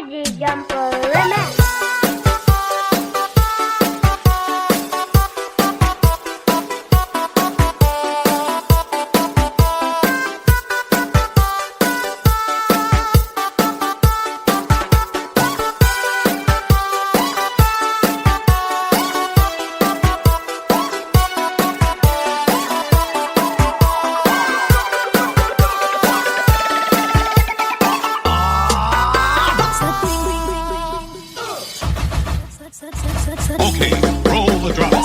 DJ Jumper Remix. Okay, roll the drums.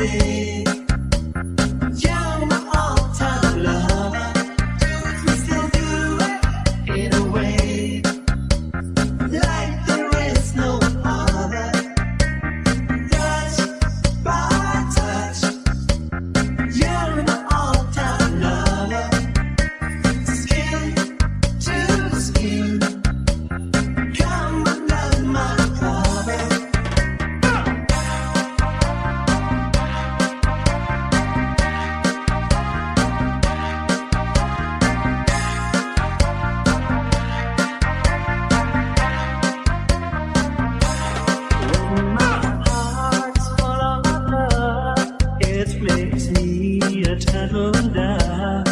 day. You're my all-time lover. We still do it in a way, like there is no other. Touch by touch, you're my all-time lover. Skin to skin, come and love my lover. When my heart's full of love, it makes me a turtle dove.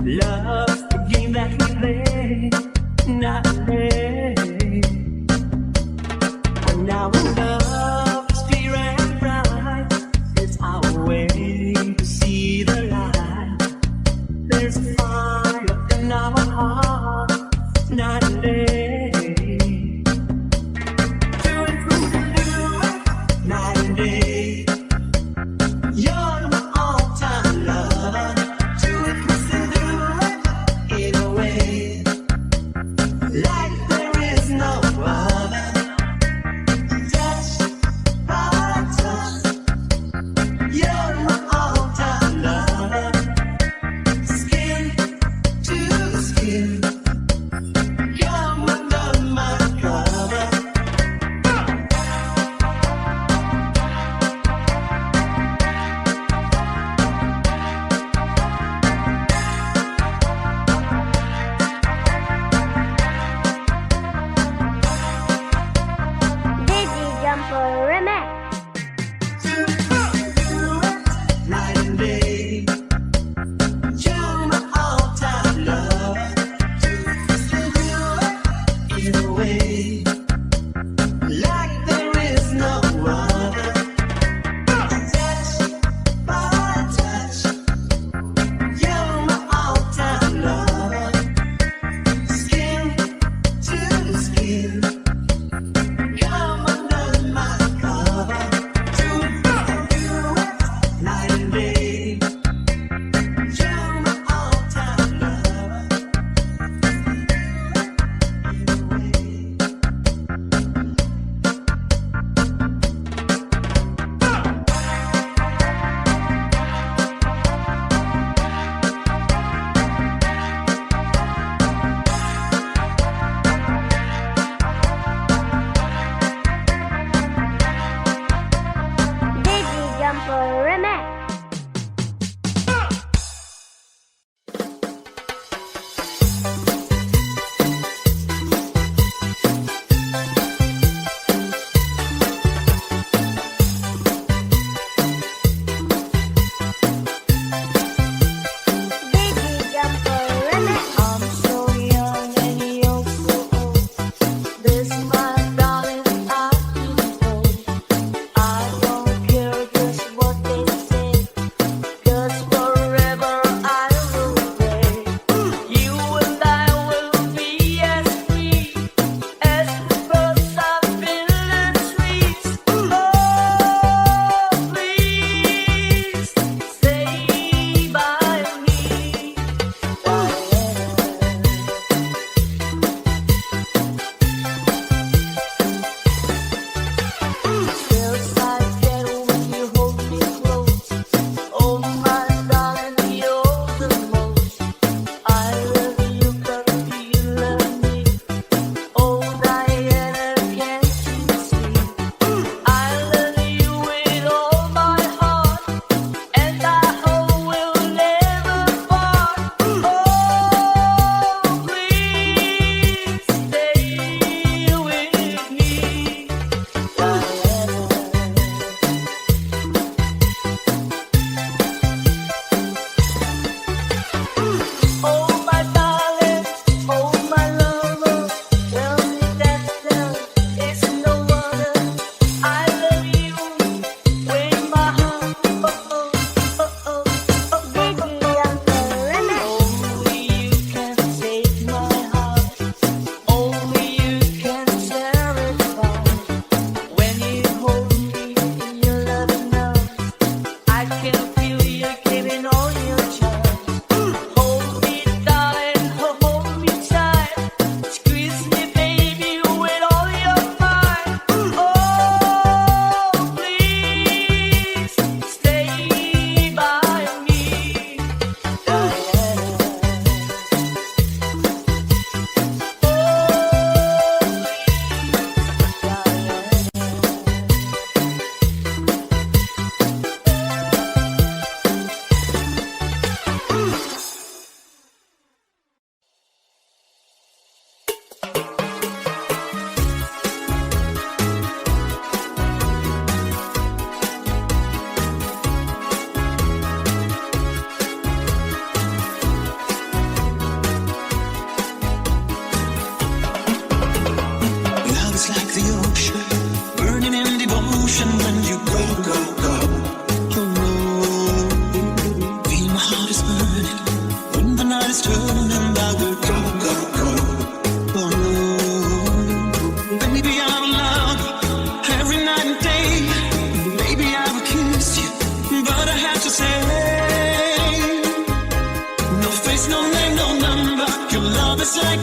Love's the game that we play, not play. And now when love is clear and bright, it's our way to see the light. There's a fire in our heart, night and day. Do it, night and day. You're my all-time lover. Do it, listen, do it in a way, like there is no other. Touch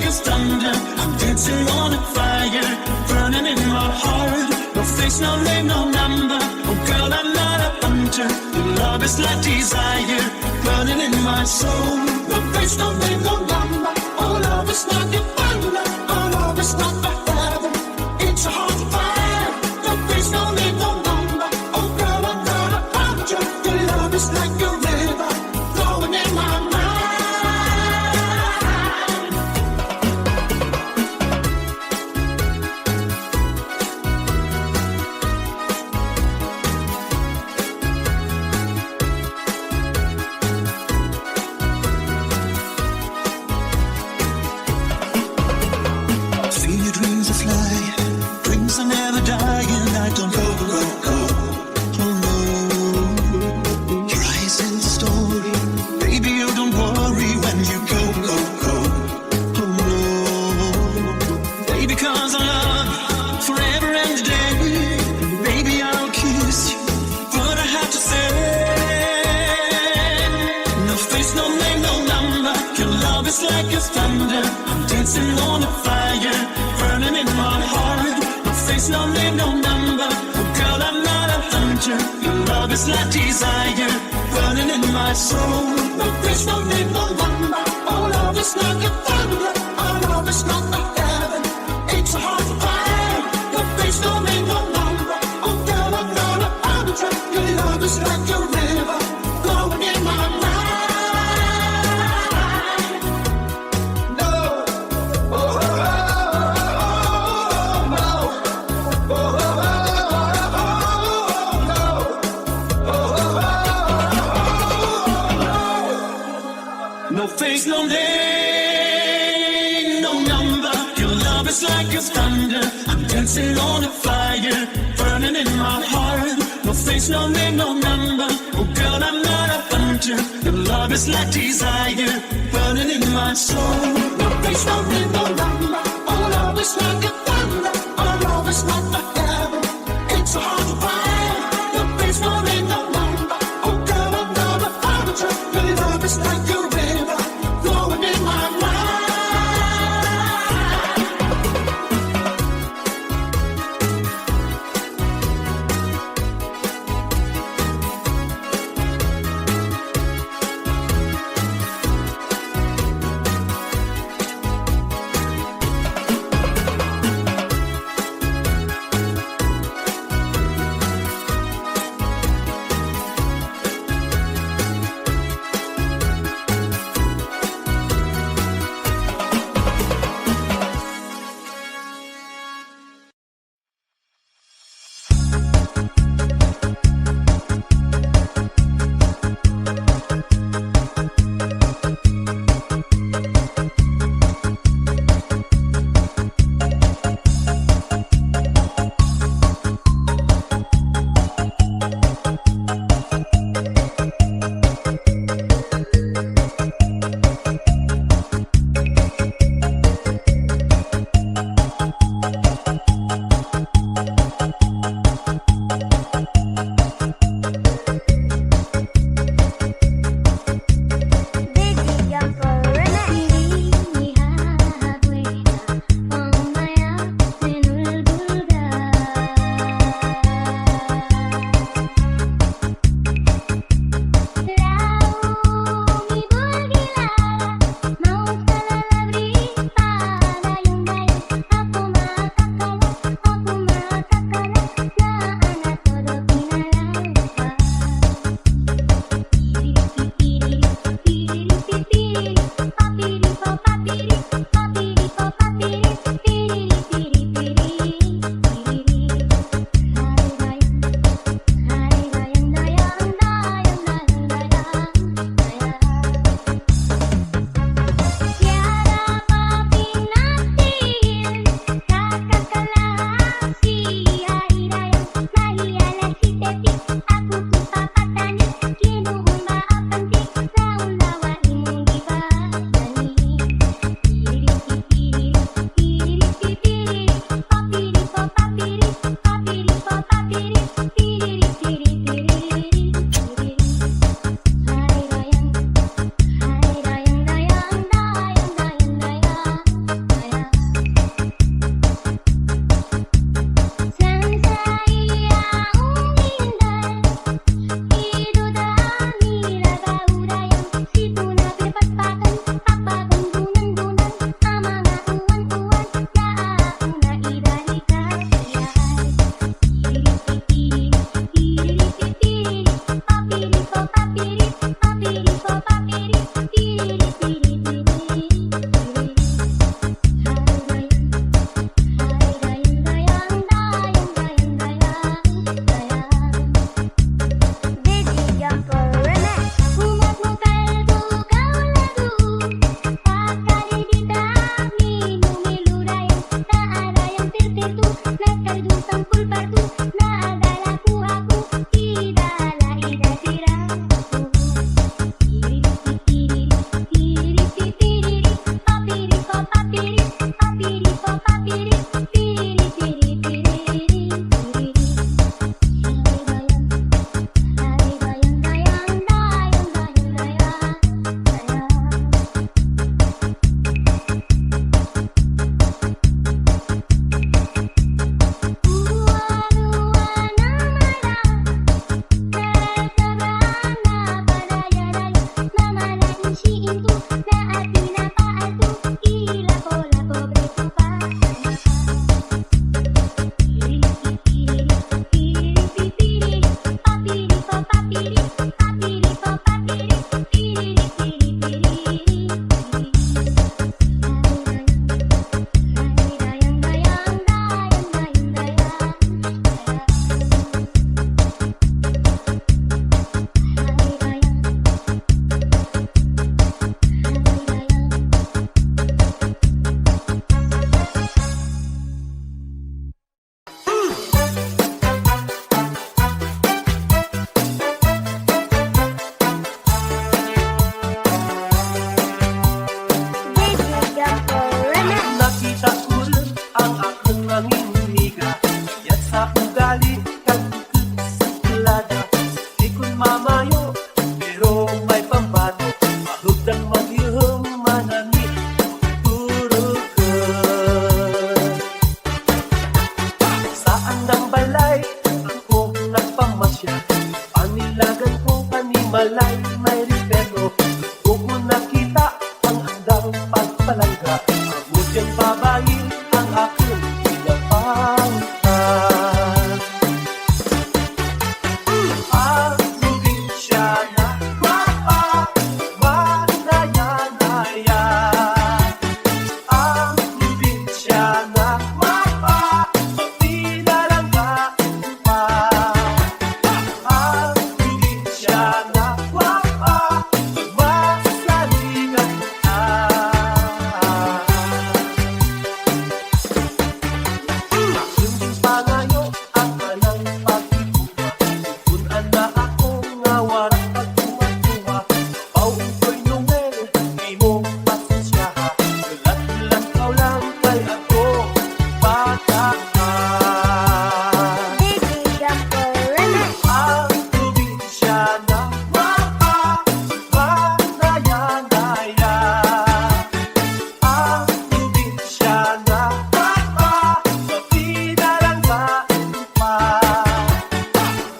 as thunder. I'm dancing on a fire, burning in my heart. No face, no name, no number. Oh girl, I'm not a hunter. Your love is like desire, burning in my soul. No face, no name, no number. Oh love is like a thunder. Oh love is not the heaven. It's a heart of fire. No face, no name, no number. Oh girl, I'm not a hunter. Your love is like a river, flowing in my mind. It's like desire, burning in my soul. No face, no name, no number. Oh, love is like a thunder. Oh, love is not the heaven. It's a heart of fire. No face, no name, no number. Oh, girl, I'm not a hunter. Your love is like a river, flowing in my mind. No, oh, oh, oh, no, oh, oh, oh. No face, no name, no number. Your love is like a thunder. I'm dancing on a fire, burning in my heart. No face, no name, no number. Oh girl, I'm not a hunter. Your love is like desire, burning in my soul. No face, no name, no number. Oh love is like a thunder. Oh love is not the heaven. It's a heart of fire. No face, no name, no number. Oh girl, I'm not a hunter. Your love is like a river, flowing in my mind. ugali kag suplada. Di kun mamayo, pero may pambato. Mahugdang maghihom manani, turog ka. Saan ng balay, ako nagpamasya. Panilagan ko panimalay, may respeto. Kung nakita ang andang pagpalangga, amudyang babayin ang aking pinapangkat. Ang probinsyana, mapagmanayanaya. Ang probinsyana, mapagpinalanggaan pa. Ang probinsyana, mapagmasaligan ka. Yung pangayo ang anang pagkuha. Kung ana ako nga wala pagkuha-kuha. Pauong ko'y nungel, di mo pasensyaha. Ulat-ulat lang kay ako, bata ka. Baby Jumper Remix. Ang probinsyana, mapagmanayanaya. Ang probinsyana, mapagpinalanggaan pa.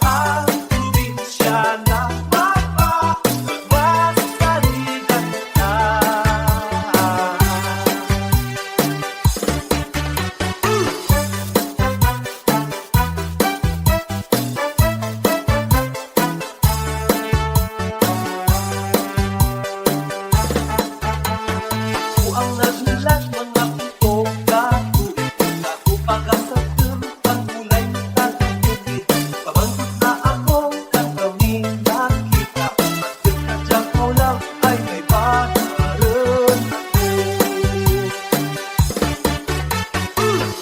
Ang probinsyana, mapagmasaligan ka. Ang nagmulat mga utong gato. Ako pag-asatun, pag-ulay tag-ulit. Pamangkot na akong kami nakita. Pagkakadyaw lang ay may padaran ako.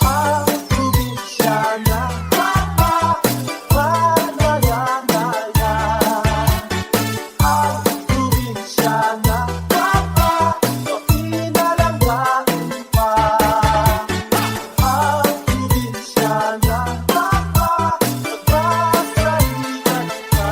Ang probinsyana, mapagmanayanaya. Ang probinsyana, mapagpinalanggaan pa. Ang probinsyana, mapagmasaligan ka.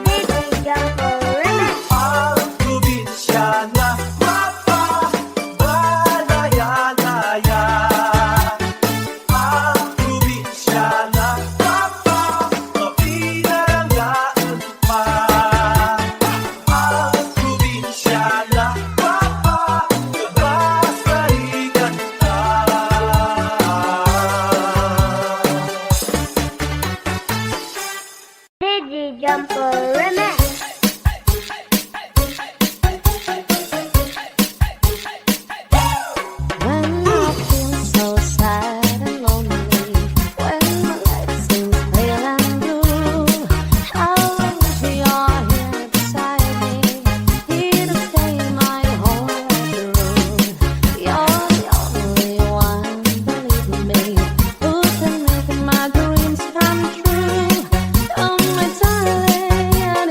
Baby Jumper Remix. Ang probinsyana, mapagmanayanaya. Ang probinsyana, mapagpinalanggaan pa. Ang probinsyana, mapagmasaligan ka. Baby Jumper Remix. When I feel so sad and lonely, when my life seems pale and blue, I wish you're here beside me, here to stay my whole life through. You're the only one, believe me, who can make my dreams come true. Oh my darling,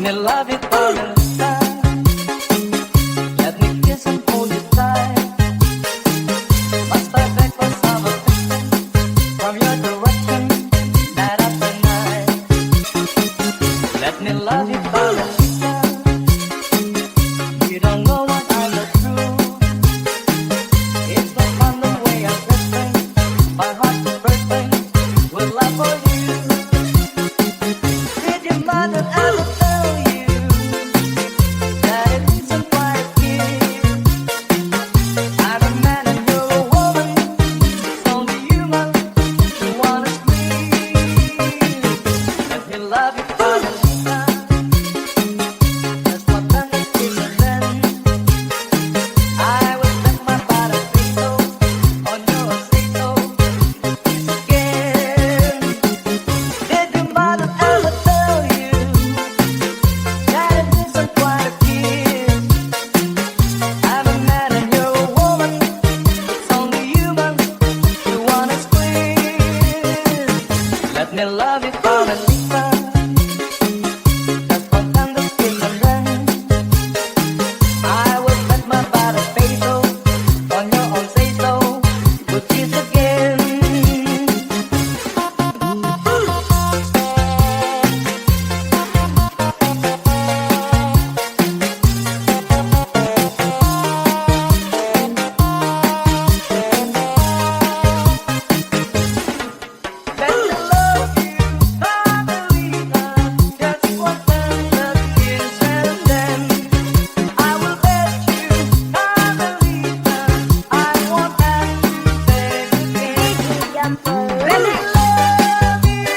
me love you for the time. Let me kiss and hold you tight. Must I beg for some affection from your direction, night after night? Let me love you for the time. You don't know what I go through. It's so fun the way I'm dressing, my heart's bursting with love for you. Did your mother ever tell you that it isn't quite a kiss? I'm a man and you're a woman. It's only human who wanna squeeze. Let me love you for the time. That's what thunder is and then I will let my body say so on your say so. Kiss again. Did your mother ever tell you that it isn't quite a kiss? I'm a man and you're a woman. It's only human you wanna squeeze. Let me love you for the time. That's what thunder is and then I will let my body say so on your own say so. We'll kiss again. Let me love you, Margarita. Just one tender kiss and then I will bet you, Margarita, I won't have to beg again. Biggie Jumper Let me Remix. love you,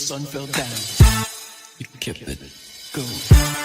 sun fell down, you kept it going.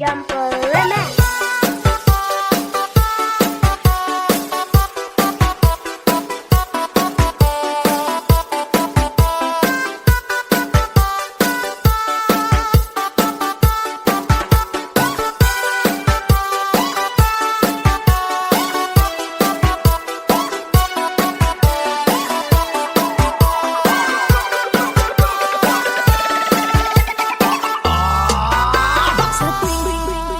Jumper Remix. Sa tuwing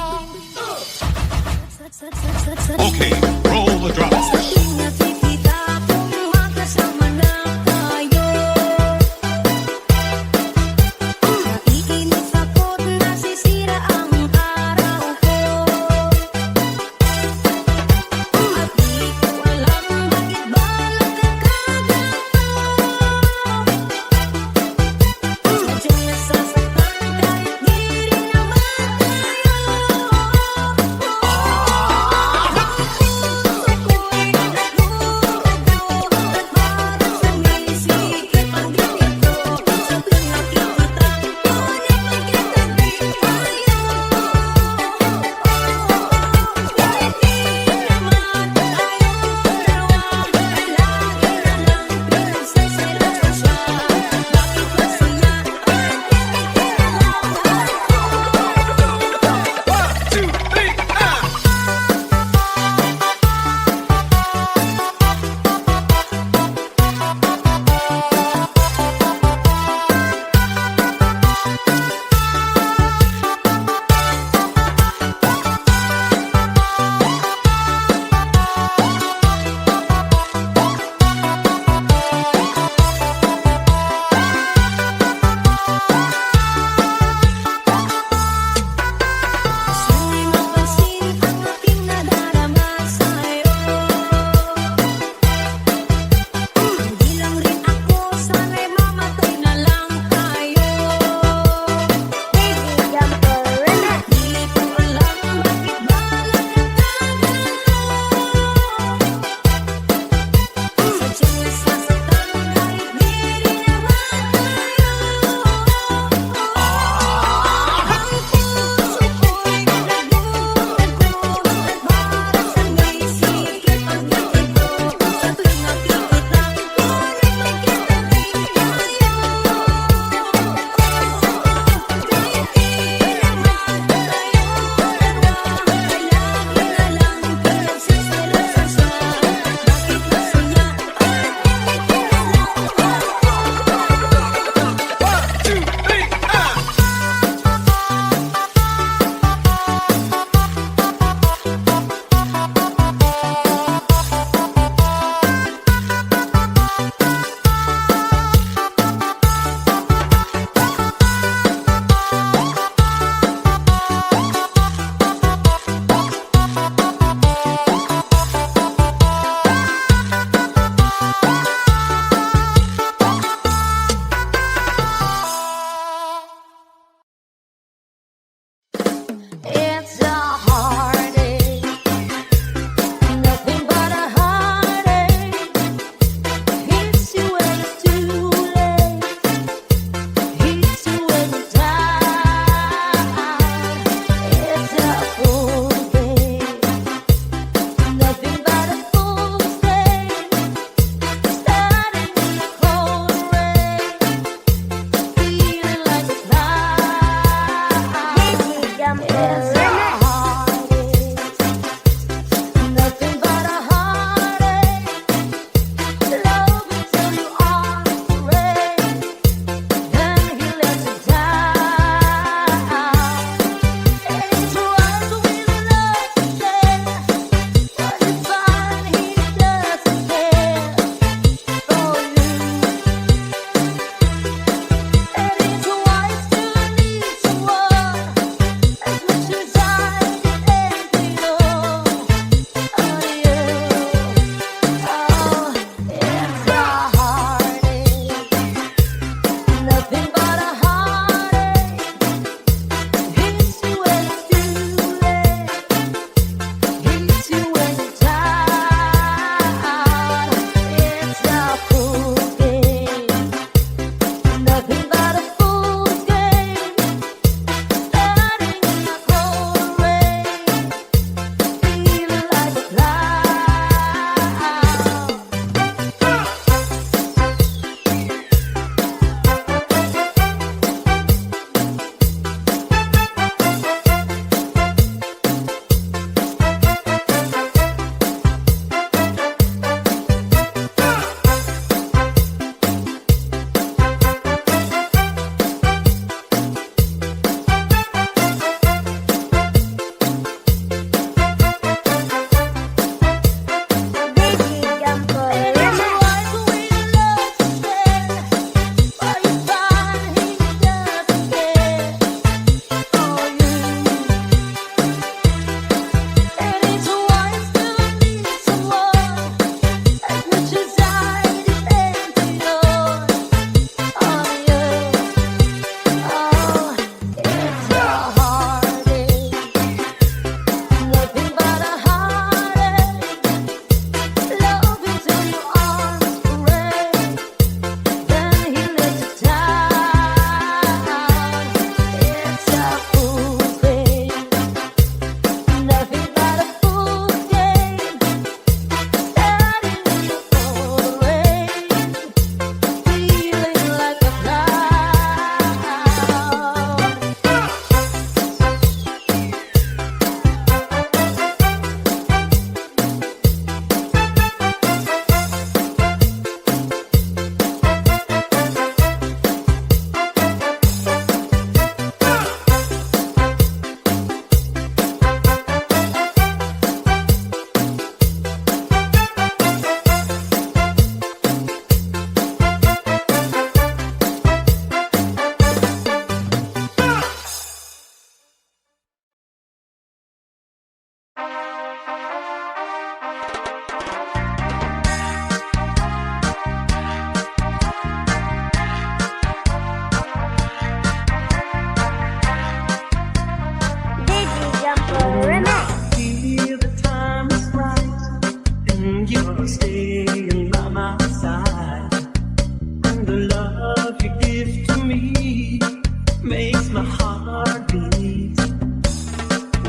makes my heart beat.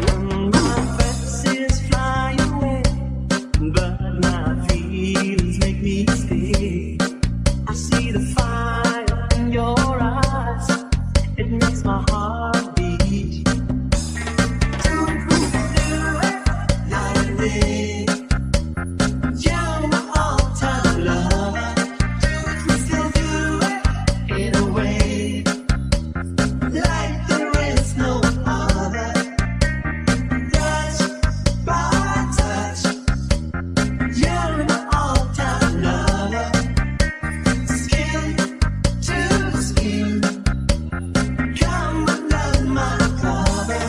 When my fancies fly away, but my feelings make me stay. I see the fire in your eyes, it makes my heart beat. Do it, night and day. You're my all-time lover. We still do it in a way, like there is no other. Touch by touch, you're my all-time lover. Skin to skin, come under my cover.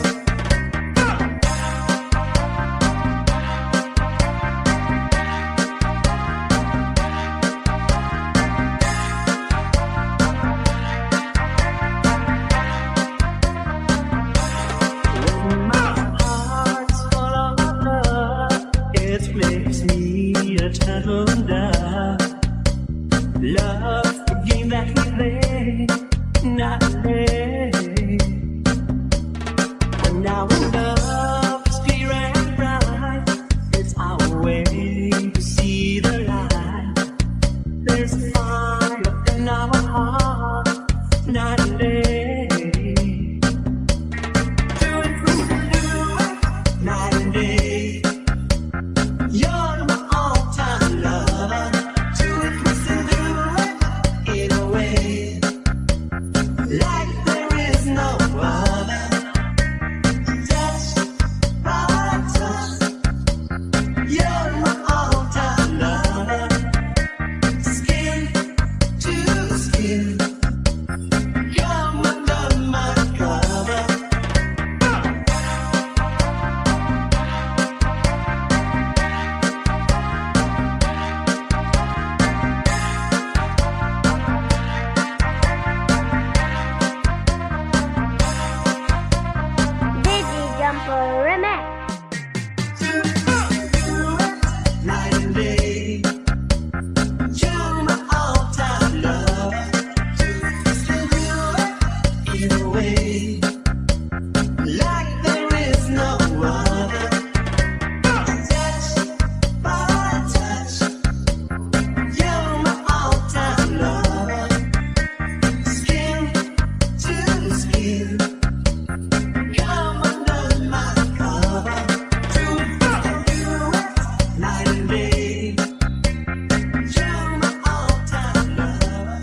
When my heart's full of love, it makes me a turtle dove. Love, the game that we play, not play. When our love is clear and bright, it's our way to see the light. There's a fire in our heart, night and day. Do it, we can do it, night and day. You're my all-time lover. Do it, we still do it in a way, like there is no other. Touch by touch, you're my all-time lover. Skin to skin, come under my cover. Digi Jumper Remix. Night and day, you're my all-time lover. Still do it in a way, like there is no other. Touch by touch, you're my all-time lover. Skin to skin, come under my cover. Do it, night and day. You're my all-time lover.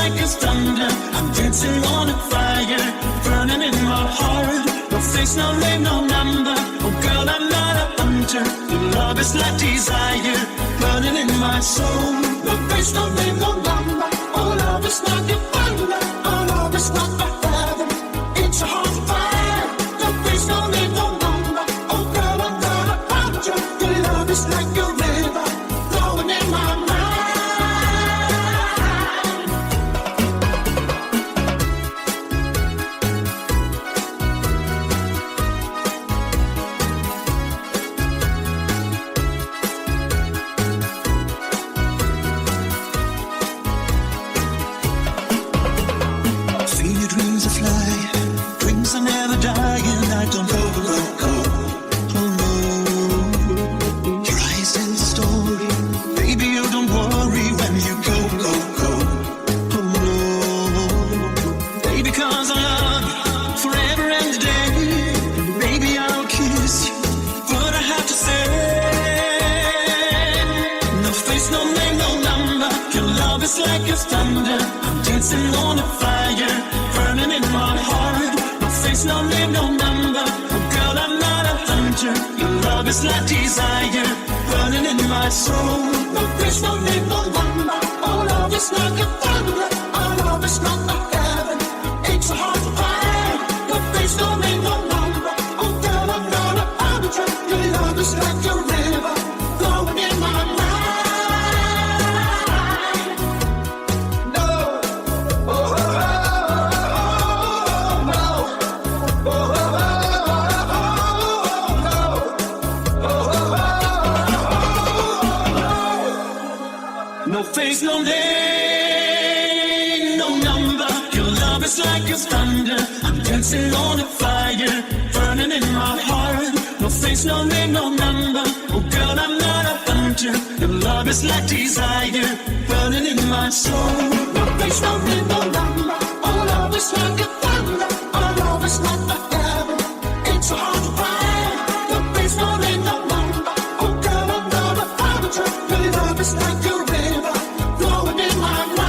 like it's thunder. I'm dancing on a fire, burning in my heart. No face, no name, no number. Oh girl, I'm not a hunter. Your love is like desire, burning in my soul. No face, no name, no number. Oh love is like a thunder. Oh love is like a heaven. It's a heart fire. No face, no name, no number. Oh girl, I'm not a hunter. Your love is like a river, flowing in my mind. Like it's thunder, I'm dancing on a fire, burning in my heart. No face, no name, no number. Oh girl, I'm not a hunter. Your love is like desire, burning in my soul. No face, no name, no number. Oh love is like a thunder. Oh love is not a heaven. It's a heart fire. No face, no name, no number. Oh girl, I'm not a hunter. Your love is like a river, flowing in my mind. No face, no name, no number. Your love is like it's thunder. I'm dancing on a fire, burning in my heart. No face, no name, no number. Oh girl, I'm not a hunter. Your love is like desire, burning in my soul. No face, no name, no number. Oh love is like a thunder. Oh love is like the heaven. It's a heart fire. No face, no name, no number. Oh girl, I'm not a hunter. Your love is like a river, flowing in my mind.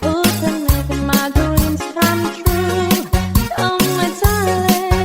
Who can make my dreams come true? Oh, my darling.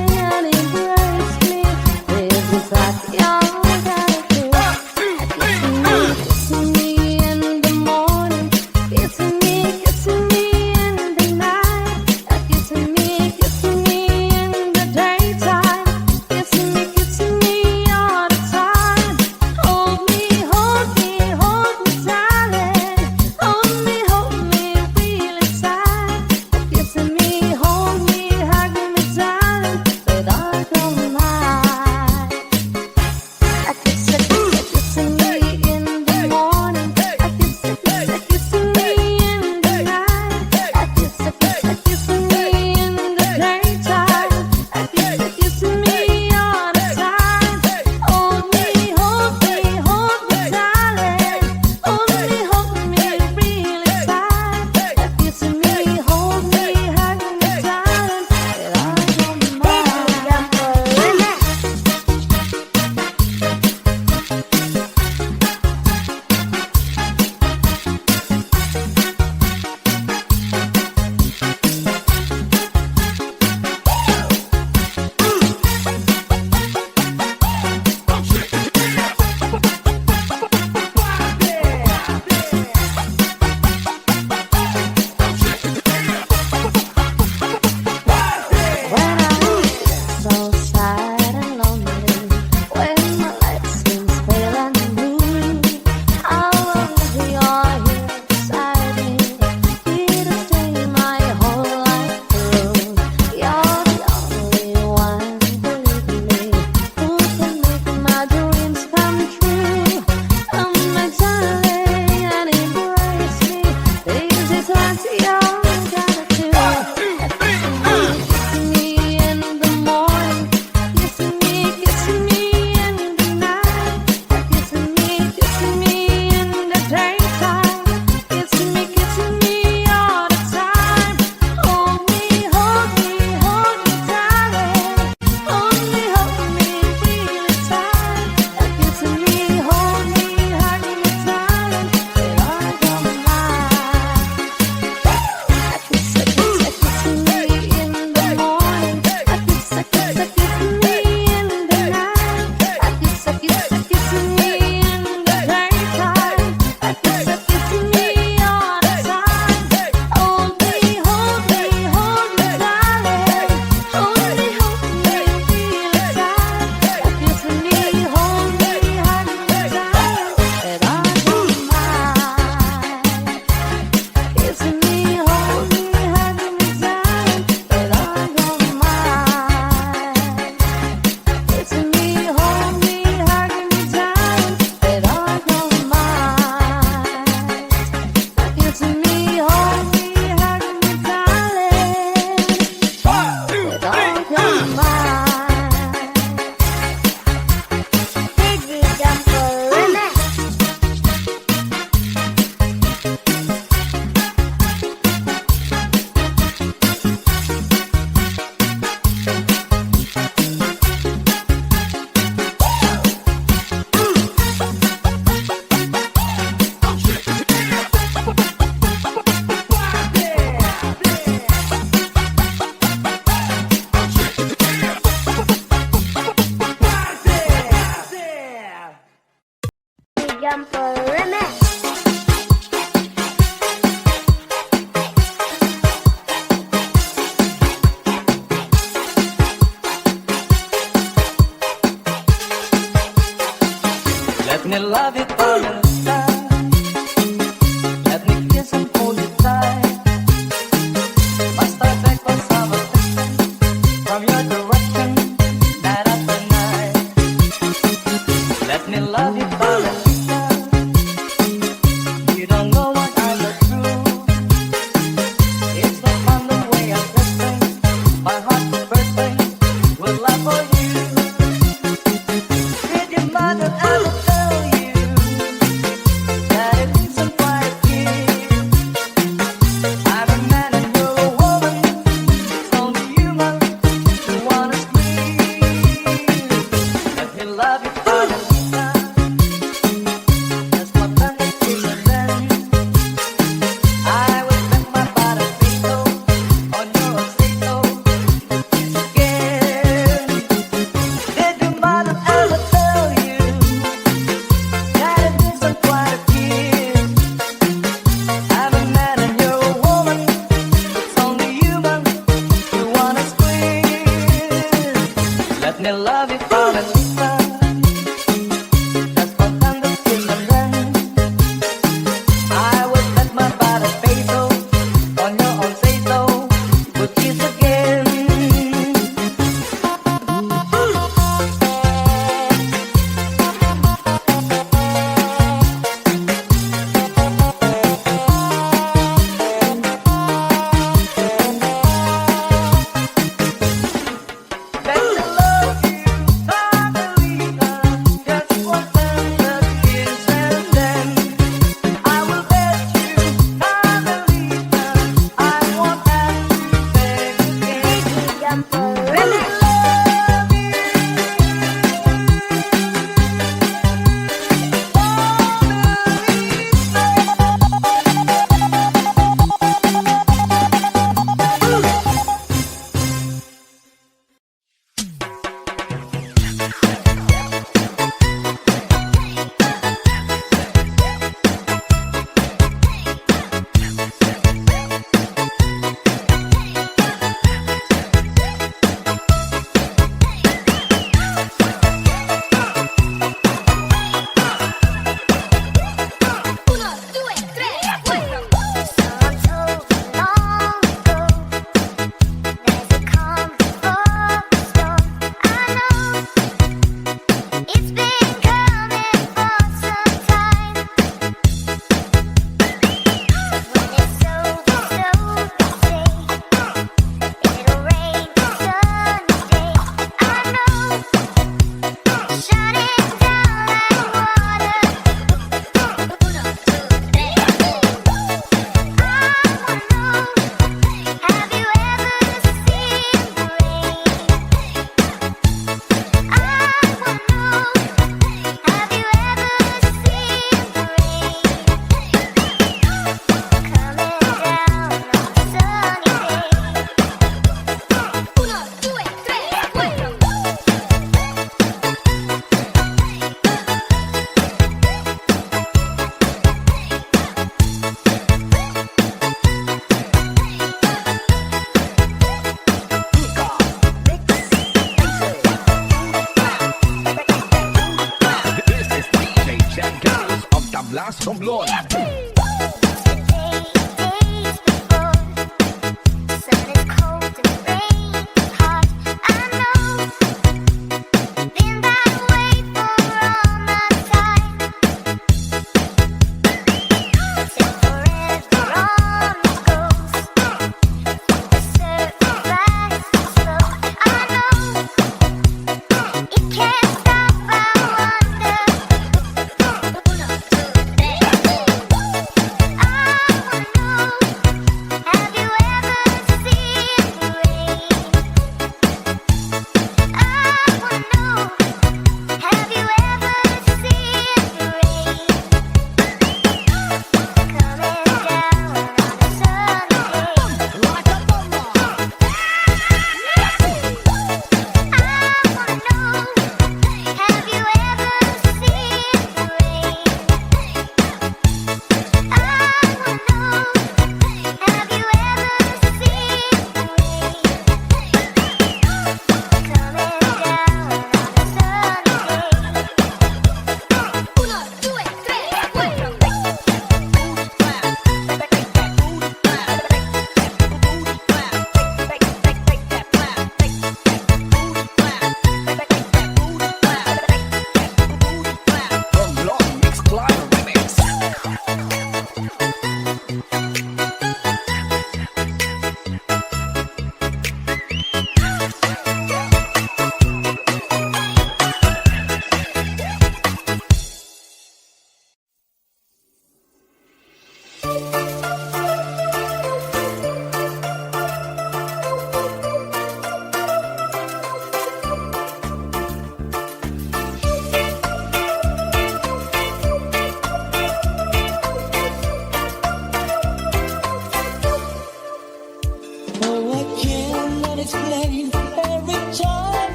Romblon.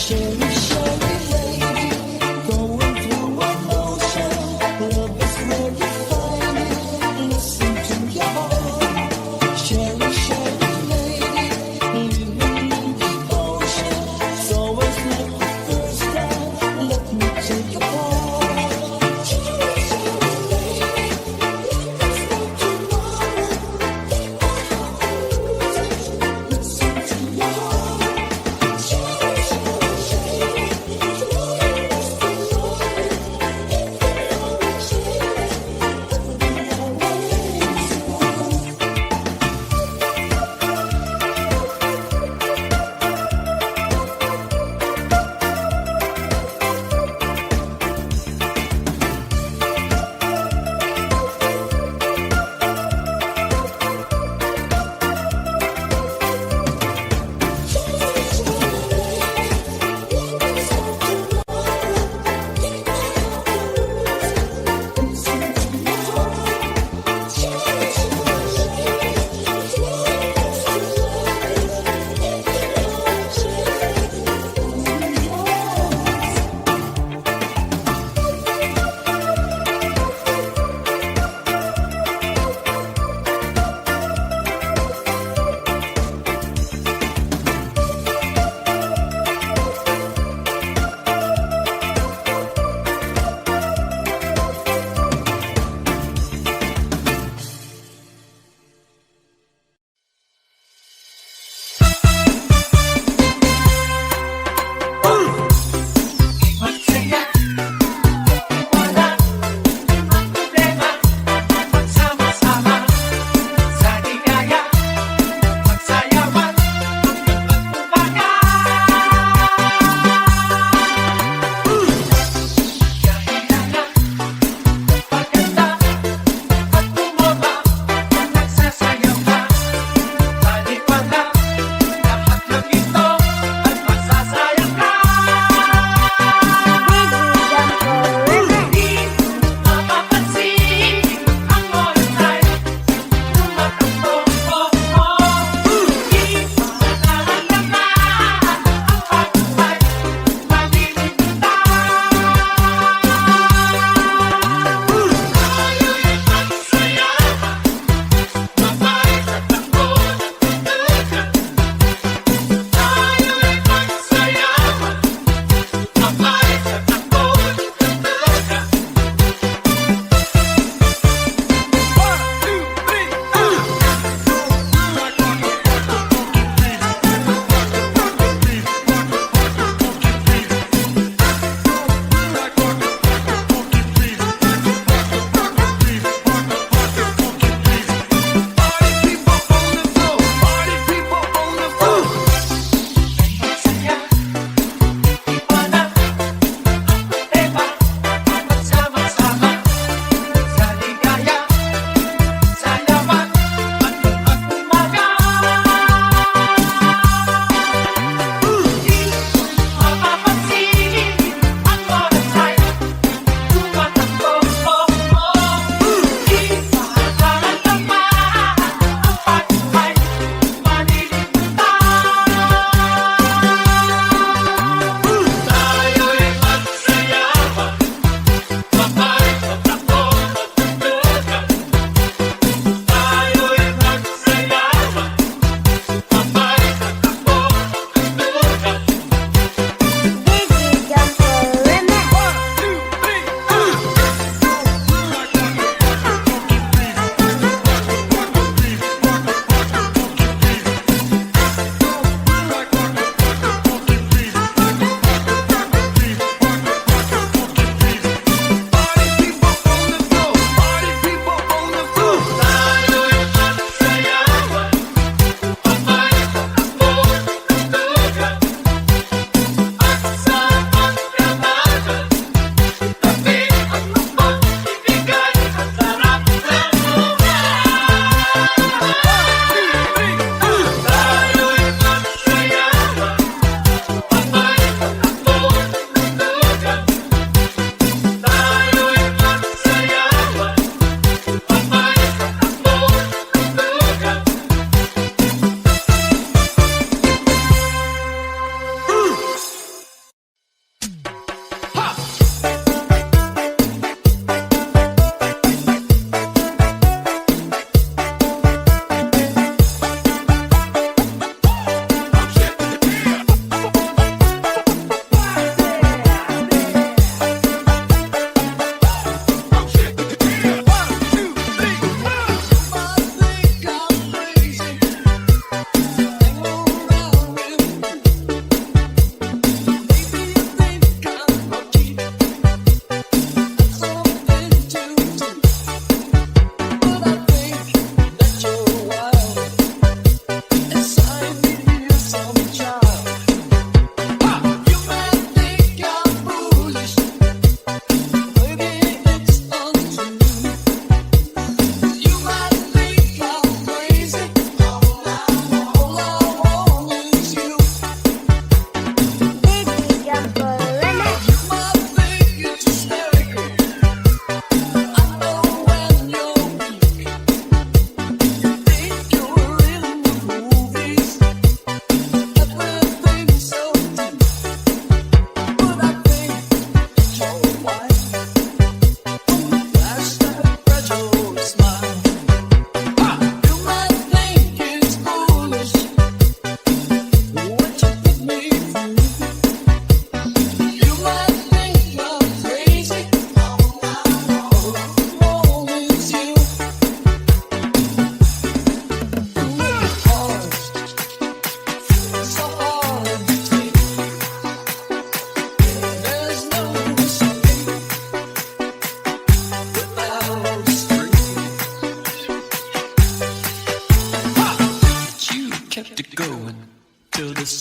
Sherry, Sherry lady, going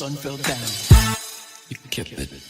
sun fell down, you kept it